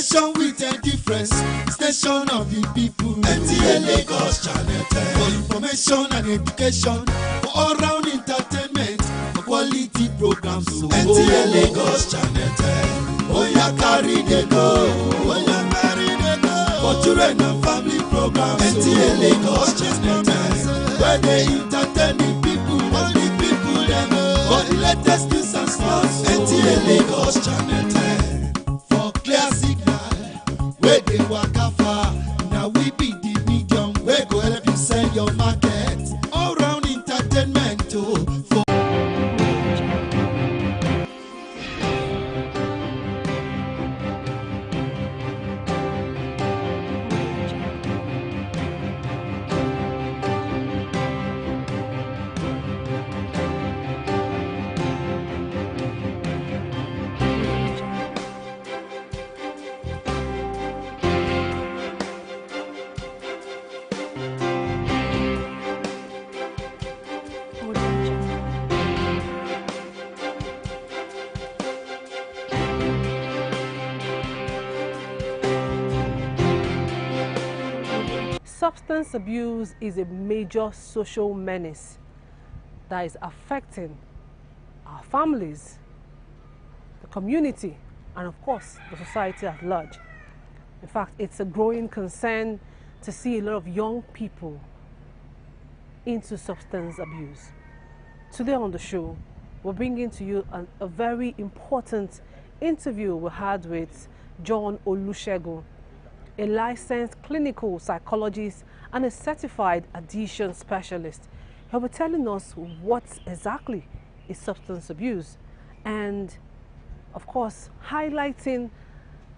Nation with a difference, station of the people. NTA Lagos Channel 10. For information and education, for all-round entertainment, for quality programs. NTA Lagos Channel 10. Oh, yeah, carry the go. Oh, yeah, carry the go. For children and family programs. NTA Lagos Channel 10. Where they entertain the people, all the people them. For the latest news and sports. NTA Lagos Channel 10. For clear signal, where they waka far. Now we be the medium, we go help you sell your market. All round entertainment too. For Substance abuse is a major social menace that is affecting our families, the community, and of course, the society at large. In fact, it's a growing concern to see a lot of young people into substance abuse. Today on the show, we're bringing to you a very important interview we had with John Olusegun, a licensed clinical psychologist and a certified addiction specialist. He'll be telling us what exactly is substance abuse and, of course, highlighting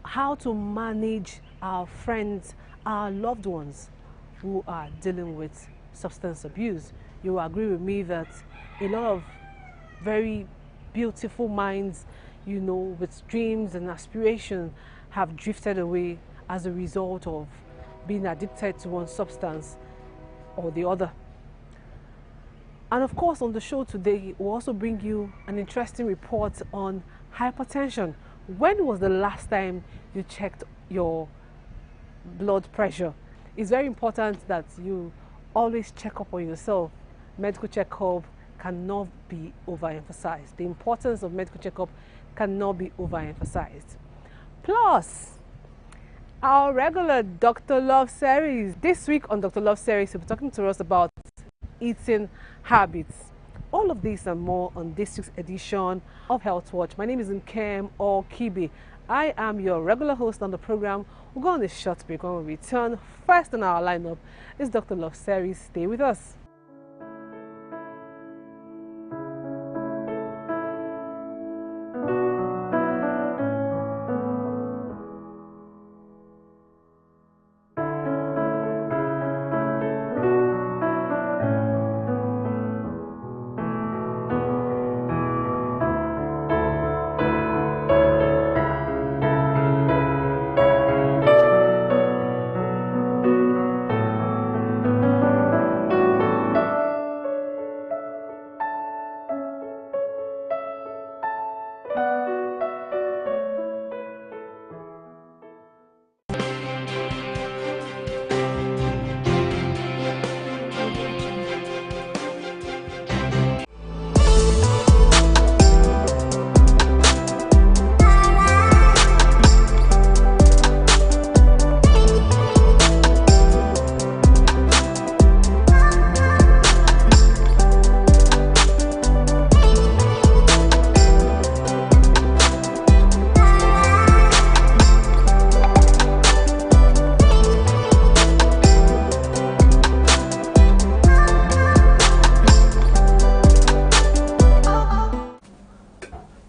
how to manage our friends, our loved ones who are dealing with substance abuse. You will agree with me that a lot of very beautiful minds, you know, with dreams and aspirations have drifted away as a result of being addicted to one substance or the other. And of course, on the show today, we'll also bring you an interesting report on hypertension. When was the last time you checked your blood pressure? It's very important that you always check up on yourself. Medical checkup cannot be overemphasized. The importance of medical checkup cannot be overemphasized. Plus, our regular Dr. Love series. This week on Dr. Love series, we'll be talking to us about eating habits. All of these and more on this week's edition of Health Watch. My name is Nkem Okibe. I am your regular host on the program. We'll go on a short break. When we return, first in our lineup is Dr. Love series. Stay with us.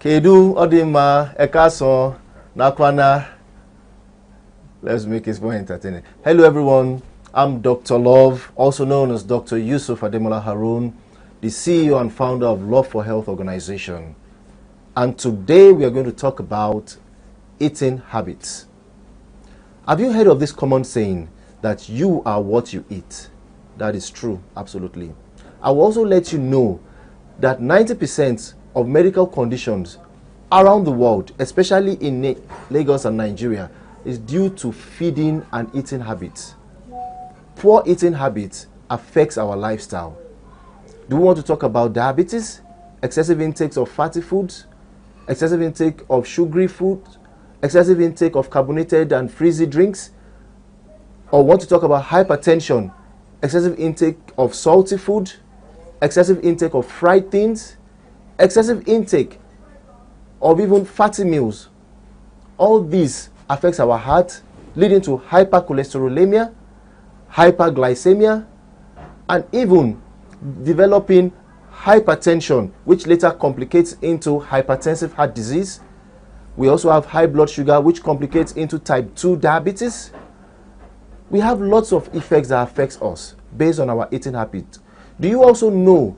Kedu Odima Ekason Nakwana. Let's make it more entertaining. Hello everyone, I'm Dr. Love, also known as Dr. Yusuf Ademola Harun, the CEO and founder of Love for Health organization. And today we are going to talk about eating habits. Have you heard of this common saying that you are what you eat? That is true, absolutely. I will also let you know that 90% of medical conditions around the world, especially in Lagos and Nigeria, is due to feeding and eating habits. Poor eating habits affects our lifestyle. Do we want to talk about diabetes, excessive intake of fatty foods, excessive intake of sugary food, excessive intake of carbonated and frizzy drinks? Or want to talk about hypertension, excessive intake of salty food, excessive intake of fried things, excessive intake of even fatty meals? All these affects our heart, leading to hypercholesterolemia, hyperglycemia, and even developing hypertension, which later complicates into hypertensive heart disease. We also have high blood sugar, which complicates into type 2 diabetes. We have lots of effects that affects us based on our eating habit. Do you also know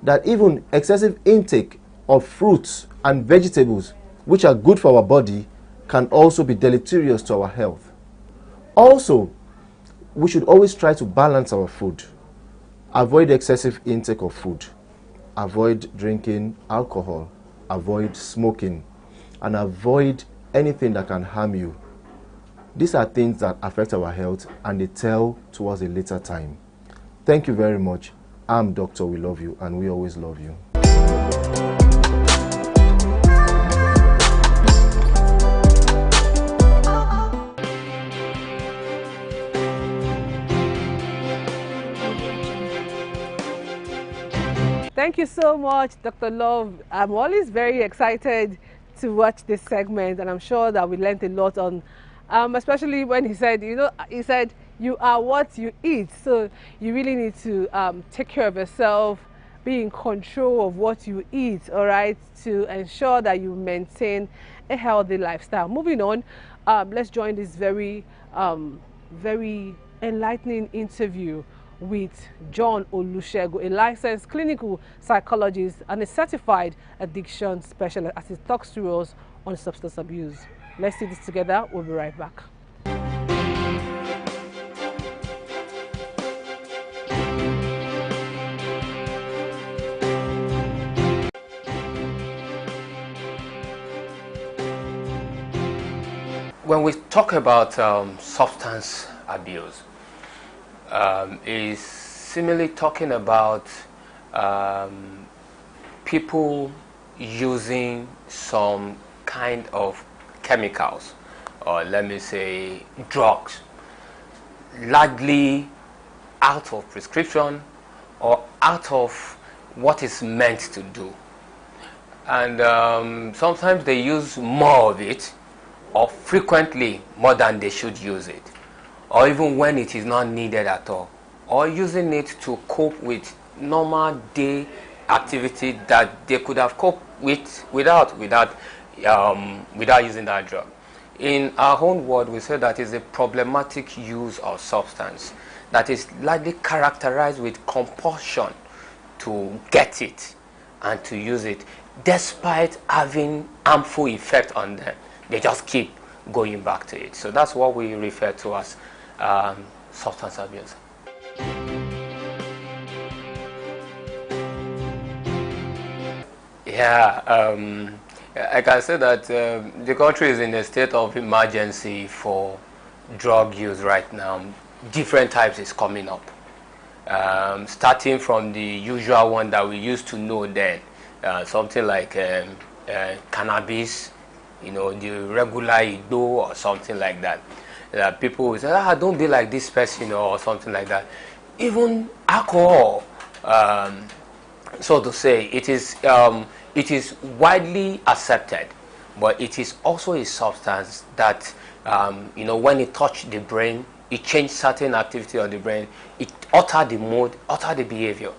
that even excessive intake of fruits and vegetables, which are good for our body, can also be deleterious to our health? Also, we should always try to balance our food. Avoid excessive intake of food. Avoid drinking alcohol. Avoid smoking. And avoid anything that can harm you. These are things that affect our health and they tell towards a later time. Thank you very much. I'm Dr. We Love You, and we always love you. Thank you so much, Dr. Love. I'm always very excited to watch this segment, and I'm sure that we learned a lot on, especially when he said, you are what you eat. So you really need to take care of yourself, be in control of what you eat, all right, to ensure that you maintain a healthy lifestyle. Moving on, let's join this very enlightening interview with John Olusegun, a licensed clinical psychologist and a certified addiction specialist, as he talks to us on substance abuse. Let's see this together. We'll be right back. When we talk about substance abuse, is similarly talking about people using some kind of chemicals, or let me say drugs, largely out of prescription or out of what is meant to do. And sometimes they use more of it, or frequently more than they should use it, or even when it is not needed at all, or using it to cope with normal day activity that they could have coped with without using that drug. In our own word, we say that is a problematic use of substance that is largely characterized with compulsion to get it and to use it, despite having harmful effect on them. They just keep going back to it. So that's what we refer to as substance abuse. Yeah, I can say that the country is in a state of emergency for drug use right now. Different types is coming up, starting from the usual one that we used to know then, something like cannabis, the regular Ido or something like that. People will say, don't be like this person or something like that. Even alcohol, so to say, it is widely accepted, but it is also a substance that, when it touches the brain, it changes certain activity of the brain, it alters the mood, alters the behavior.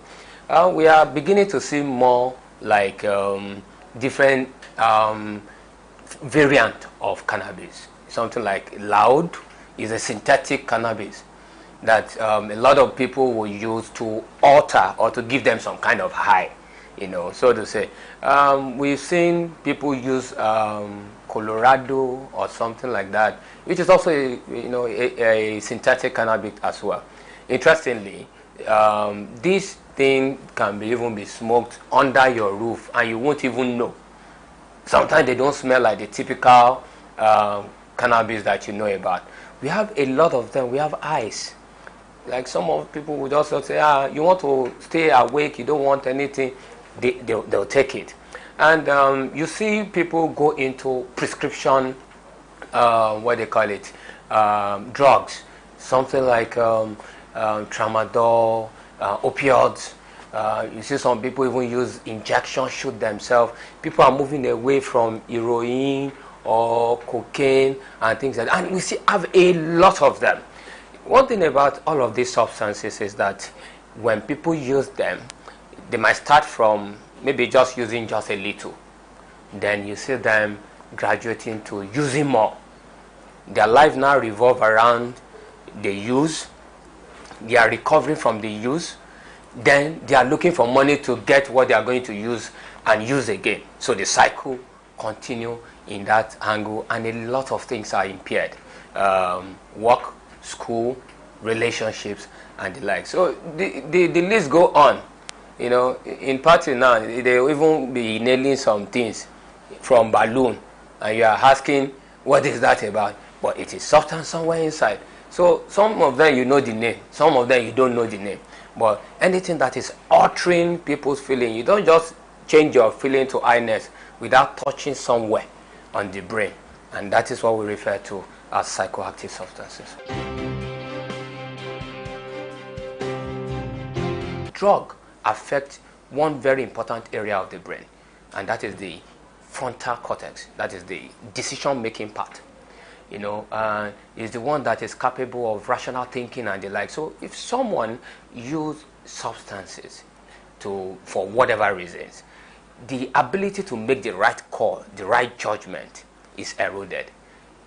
We are beginning to see more like different variant of cannabis. Something like loud is a synthetic cannabis that a lot of people will use to alter or to give them some kind of high, so to say. We've seen people use Colorado or something like that, which is also a synthetic cannabis as well. Interestingly, this thing can even be smoked under your roof and you won't even know. Sometimes they don't smell like the typical cannabis that you know about. We have a lot of them. We have ice. Like some of people would also say, you want to stay awake, you don't want anything, they'll take it. And you see people go into prescription, what they call it, drugs, something like tramadol, opioids. You see some people even use injection, shoot themselves. People are moving away from heroin or cocaine and things like that. And we have a lot of them. One thing about all of these substances is that when people use them, they might start from maybe just using just a little. Then you see them graduating to using more. Their life now revolves around the use. They are recovering from the use. Then they are looking for money to get what they are going to use and use again. So the cycle continues in that angle, and a lot of things are impaired. Work, school, relationships, and the like. So the list go on. You know, in party now, they will even be nailing some things from balloon, and you are asking, what is that about? But it is substance somewhere inside. So some of them you know the name, some of them you don't know the name. But anything that is altering people's feeling, you don't just change your feeling to highness without touching somewhere on the brain. And that is what we refer to as psychoactive substances. Drug affect one very important area of the brain, and that is the frontal cortex. That is the decision-making part. You know, is the one that is capable of rational thinking and the like. So if someone use substances for whatever reasons, the ability to make the right call, the right judgment is eroded.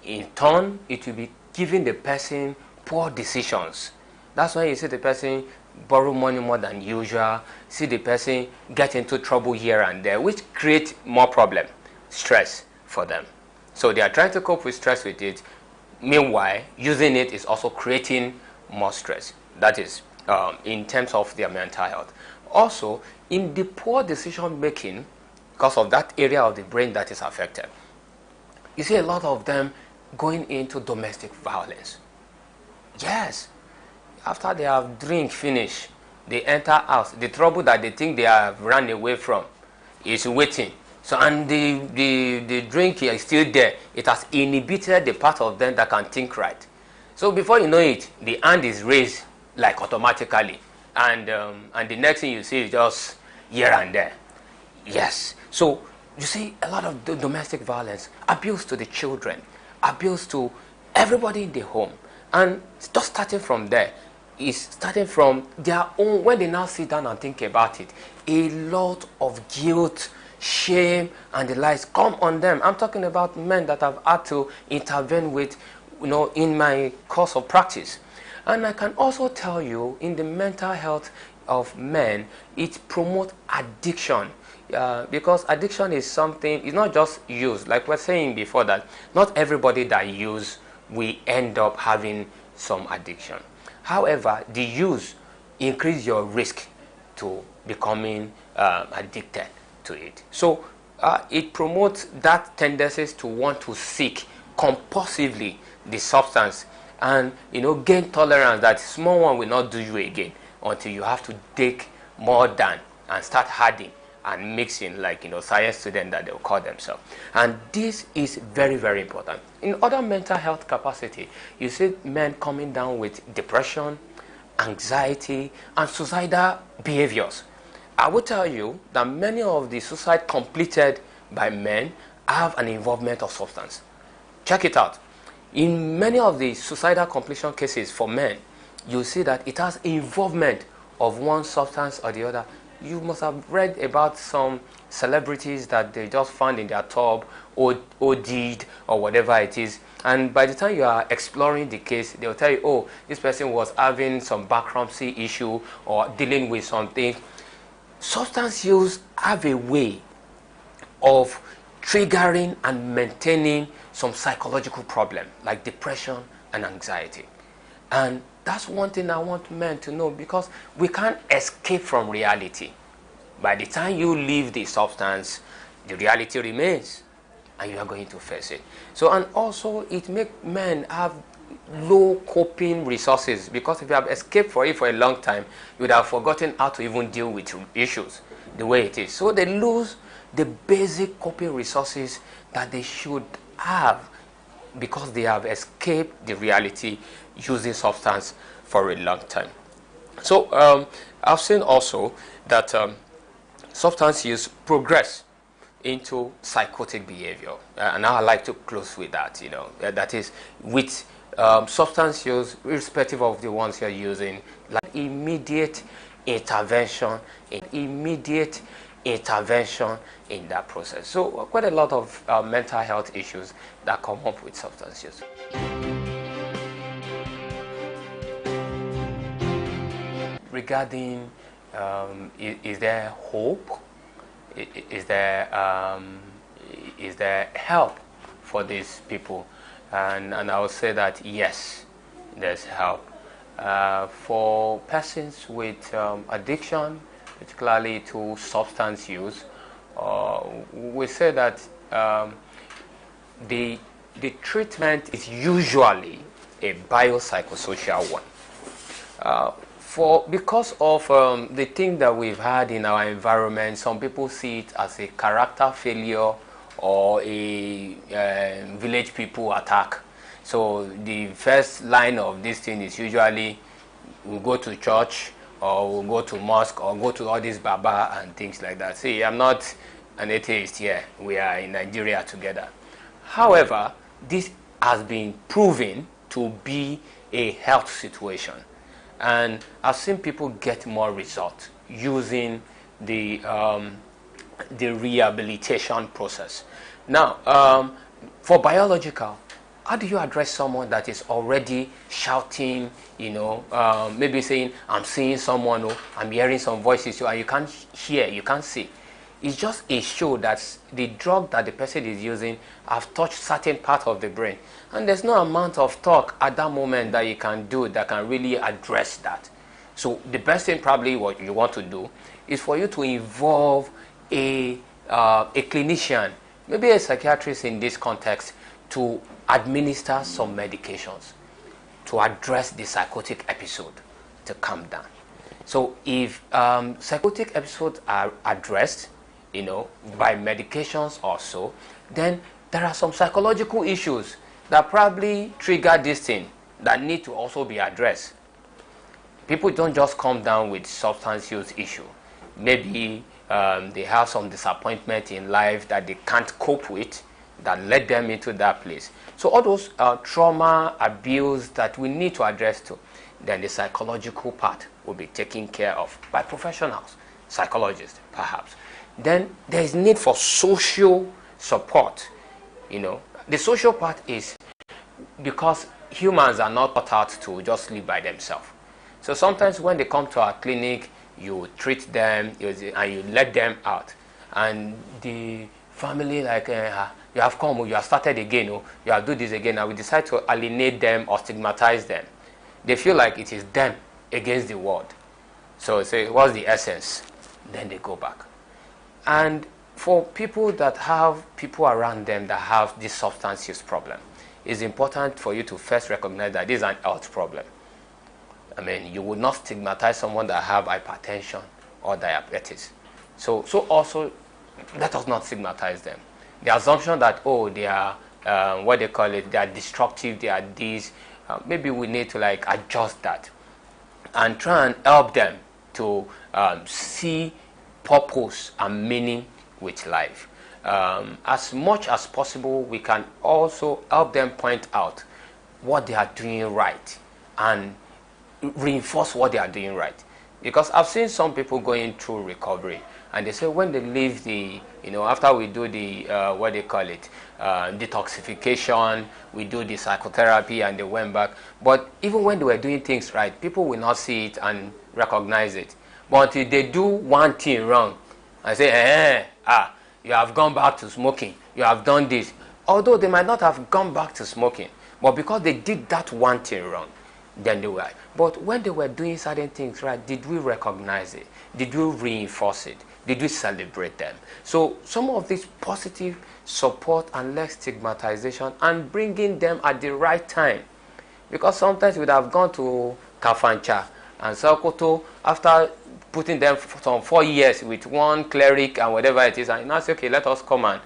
In turn, it will be giving the person poor decisions. That's why you see the person borrow money more than usual, see the person get into trouble here and there, which creates more problem, stress for them. So they are trying to cope with stress with it. Meanwhile, using it is also creating more stress. That is in terms of their mental health. Also, in the poor decision making, because of that area of the brain that is affected, you see a lot of them going into domestic violence. Yes. After they have drink finish, they enter house. The trouble that they think they have run away from is waiting. So, and the drink is still there. It has inhibited the part of them that can think right. So before you know it, the hand is raised like automatically, and the next thing you see is just here and there. Yes. So you see a lot of domestic violence, abuse to the children, abuse to everybody in the home, and just starting from there. Is starting from their own, when they now sit down and think about it, a lot of guilt, shame, and the likes come on them. I'm talking about men that I've had to intervene with, you know, in my course of practice. And I can also tell you, in the mental health of men, it promotes addiction. Because addiction is something, it's not just use. Like we're saying before, that not everybody that use will end up having some addiction. However, the use increase your risk to becoming addicted to it. So it promotes that tendencies to want to seek compulsively the substance, and gain tolerance that small one will not do you again until you have to take more than and start adding and mixing, like science students that they'll call themselves. And this is very, very important. In other mental health capacity, you see men coming down with depression, anxiety, and suicidal behaviors. I will tell you that many of the suicide completed by men have an involvement of substance. Check it out. In many of the suicidal completion cases for men, you see that it has involvement of one substance or the other. You must have read about some celebrities that they just found in their tub or OD'd or whatever it is. And by the time you are exploring the case, they'll tell you, oh, this person was having some bankruptcy issue or dealing with something. Substance use have a way of triggering and maintaining some psychological problem like depression and anxiety. And that's one thing I want men to know, because we can't escape from reality. By the time you leave the substance, the reality remains. and you are going to face it. So, and also it makes men have low coping resources, because if you have escaped for it for a long time, you would have forgotten how to even deal with issues the way it is. So they lose the basic coping resources that they should have, because they have escaped the reality using substance for a long time. So I've seen also that substance use progress into psychotic behavior, and now I like to close with that. That is with substance use, irrespective of the ones you're using, like immediate intervention in that process. So quite a lot of mental health issues that come up with substance use. Regarding is there hope? Is there help for these people? And I would say that yes, there's help for persons with addiction, particularly to substance use. We say that the treatment is usually a biopsychosocial one. Because of the thing that we've had in our environment, some people see it as a character failure or a village people attack. So the first line of this thing is usually we'll go to church, or we'll go to mosque, or go to all these baba and things like that. See, I'm not an atheist here. We are in Nigeria together. However, this has been proven to be a health situation. And I've seen people get more results using the rehabilitation process. Now, for biological, how do you address someone that is already shouting, maybe saying, I'm seeing someone, or I'm hearing some voices, and you can't hear, you can't see? It's just a show that the drug that the person is using have touched certain part of the brain. And there's no amount of talk at that moment that you can do that can really address that. So the best thing probably what you want to do is for you to involve a clinician, maybe a psychiatrist in this context, to administer some medications to address the psychotic episode to calm down. So if psychotic episodes are addressed, by medications also, then there are some psychological issues that probably trigger this thing that need to also be addressed. People don't just come down with substance use issue. Maybe they have some disappointment in life that they can't cope with, that led them into that place. So all those trauma, abuse that we need to address too, then the psychological part will be taken care of by professionals, psychologists perhaps. Then there is need for social support. The social part is because humans are not taught out to just live by themselves. So sometimes when they come to our clinic, you treat them and you let them out. And the family you have come, you have started again, you have do this again, and we decide to alienate them or stigmatize them. They feel like it is them against the world. So say, what's the essence? Then they go back. And for people that have people around them that have this substance use problem, it's important for you to first recognize that this is an health problem. I mean, you would not stigmatize someone that have hypertension or diabetes. So also, let us not stigmatize them. The assumption that, they are, they are destructive, they are this, maybe we need to adjust that and try and help them to see purpose and meaning with life. As much as possible, we can also help them point out what they are doing right and reinforce what they are doing right. Because I've seen some people going through recovery, and they say when they leave the, after we do the, detoxification, we do the psychotherapy, and they went back. But even when they were doing things right, people will not see it and recognize it. But if they do one thing wrong, I say, you have gone back to smoking, you have done this. Although they might not have gone back to smoking, but because they did that one thing wrong, then they were. But when they were doing certain things right, did we recognize it? Did we reinforce it? Did we celebrate them? So some of these positive support and less stigmatization, and bringing them at the right time. Because sometimes we would have gone to Kafancha and Sokoto after putting them for some 4 years with one cleric and whatever it is, and you now say, okay, let us come and,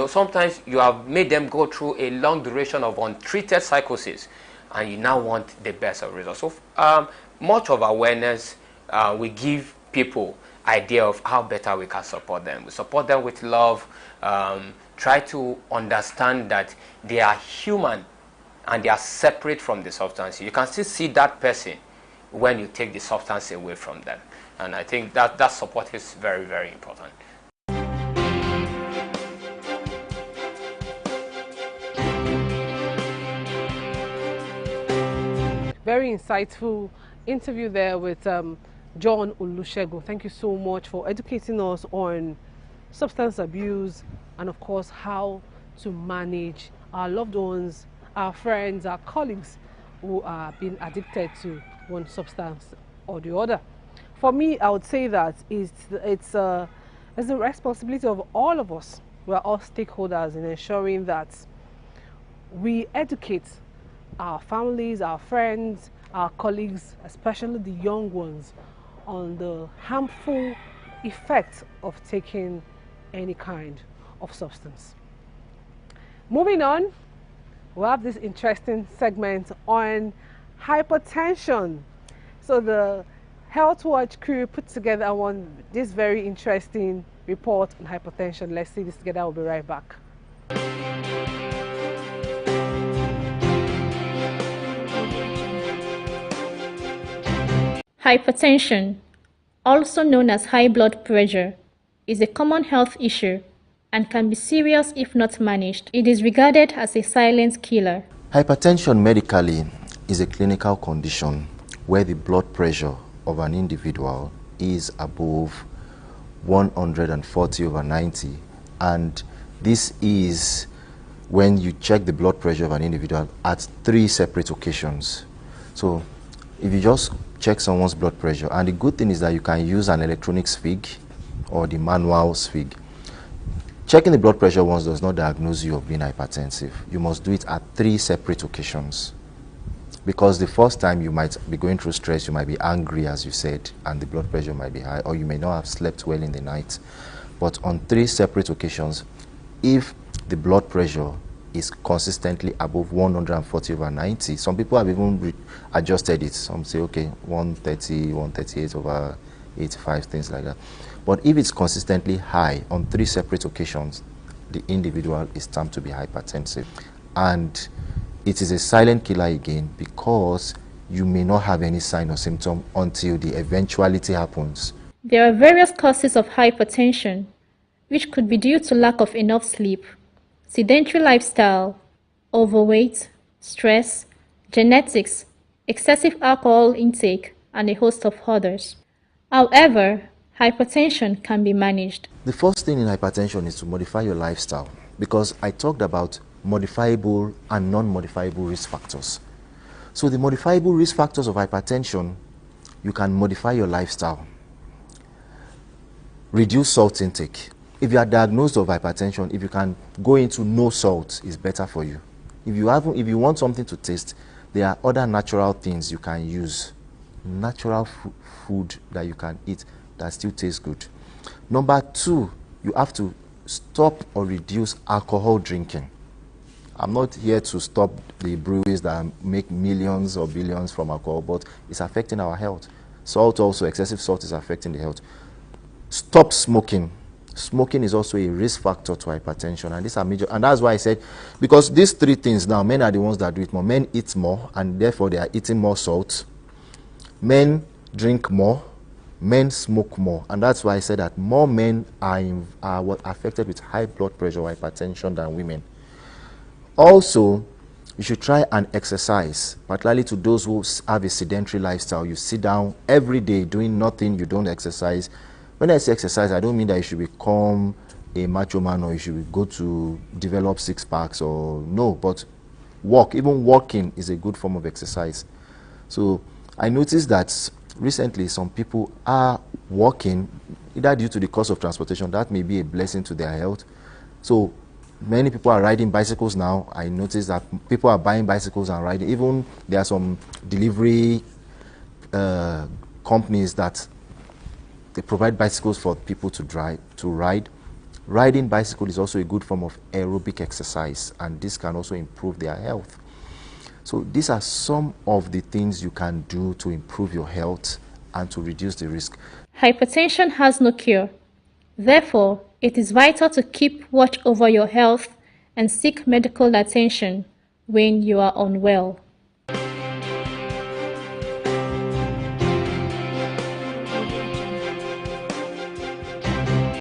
sometimes you have made them go through a long duration of untreated psychosis, and you now want the best of results. So much of awareness, we give people idea of how better we can support them. We support them with love, try to understand that they are human and they are separate from the substance. You can still see that person when you take the substance away from them. And I think that support is very, very important. Very insightful interview there with John Olusegun. Thank you so much for educating us on substance abuse and, of course, how to manage our loved ones, our friends, our colleagues who are being addicted to one substance or the other. For me, I would say that it's the responsibility of all of us. We are all stakeholders in ensuring that we educate our families, our friends, our colleagues, especially the young ones, on the harmful effects of taking any kind of substance. Moving on, we have this interesting segment on hypertension. So the Health Watch crew put together this very interesting report on hypertension. Let's see this together. I'll be right back. Hypertension, also known as high blood pressure, is a common health issue and can be serious if not managed. It is regarded as a silent killer. Hypertension medically is a clinical condition where the blood pressure of an individual is above 140/90, and this is when you check the blood pressure of an individual at 3 separate occasions. So if you just check someone's blood pressure, and the good thing is that you can use an electronic SFIG or the manual SFIG. Checking the blood pressure once does not diagnose you of being hypertensive. You must do it at 3 separate occasions. Because the first time you might be going through stress, you might be angry, as you said, and the blood pressure might be high, or you may not have slept well in the night. But on 3 separate occasions, if the blood pressure is consistently above 140/90, some people have even adjusted it. Some say, okay, 130, 138/85, things like that. But if it's consistently high on 3 separate occasions, the individual is termed to be hypertensive. And it is a silent killer again, because you may not have any sign or symptom until the eventuality happens. There are various causes of hypertension, which could be due to lack of enough sleep, sedentary lifestyle, overweight, stress, genetics, excessive alcohol intake, and a host of others. However, hypertension can be managed. The first thing in hypertension is to modify your lifestyle, because I talked about modifiable and non-modifiable risk factors. So the modifiable risk factors of hypertension, you can modify your lifestyle. Reduce salt intake. If you are diagnosed of hypertension, if you can go into no salt, it's better for you. If you want something to taste, there are other natural things you can use. Natural food that you can eat that still tastes good. Number 2, you have to stop or reduce alcohol drinking. I'm not here to stop the breweries that make millions or billions from alcohol, but it's affecting our health. Salt also, excessive salt is affecting the health. Stop smoking. Smoking is also a risk factor to hypertension, and these are major. And that's why I said, because these 3 things now, men are the ones that do it more. Men eat more, and therefore they are eating more salt. Men drink more. Men smoke more, and that's why I said that more men are affected with high blood pressure or hypertension than women. Also, you should try and exercise, particularly to those who have a sedentary lifestyle. You sit down every day doing nothing, you don't exercise. When I say exercise, I don't mean that you should become a macho man or you should go to develop 6 packs or no, but walk. Even walking is a good form of exercise. So I noticed that recently some people are walking, either due to the cost of transportation, that may be a blessing to their health. So many people are riding bicycles now. I noticed that people are buying bicycles and riding. Even there are some delivery companies that they provide bicycles for people to ride. Riding bicycle is also a good form of aerobic exercise, and this can also improve their health. So these are some of the things you can do to improve your health and to reduce the risk. Hypertension has no cure. Therefore, it is vital to keep watch over your health and seek medical attention when you are unwell.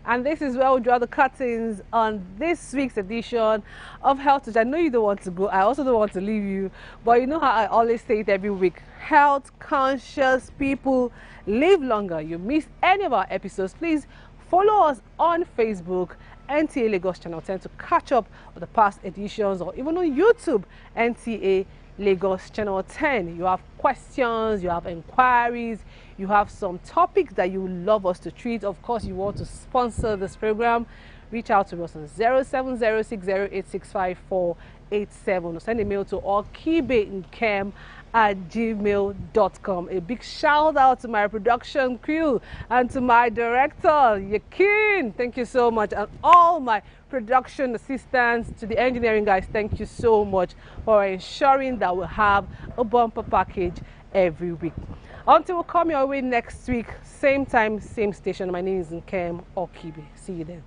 And this is where we draw the curtains on this week's edition of Health Touch. I know you don't want to go. I also don't want to leave you. But you know how I always say it every week. Health conscious people live longer. You miss any of our episodes, please follow us on Facebook, NTA Lagos Channel 10, to catch up with the past editions, or even on YouTube, NTA Lagos Channel 10. You have questions, you have inquiries, you have some topics that you would love us to treat. Of course, you want to sponsor this program, reach out to us on 0706086587, or send a mail to okibeinkem@gmail.com. A big shout out to my production crew and to my director, Yakin. Thank you so much. And all my production assistants, to the engineering guys, thank you so much for ensuring that we have a bumper package every week. Until we come your way next week, same time, same station. My name is Nkem Okibe. See you then.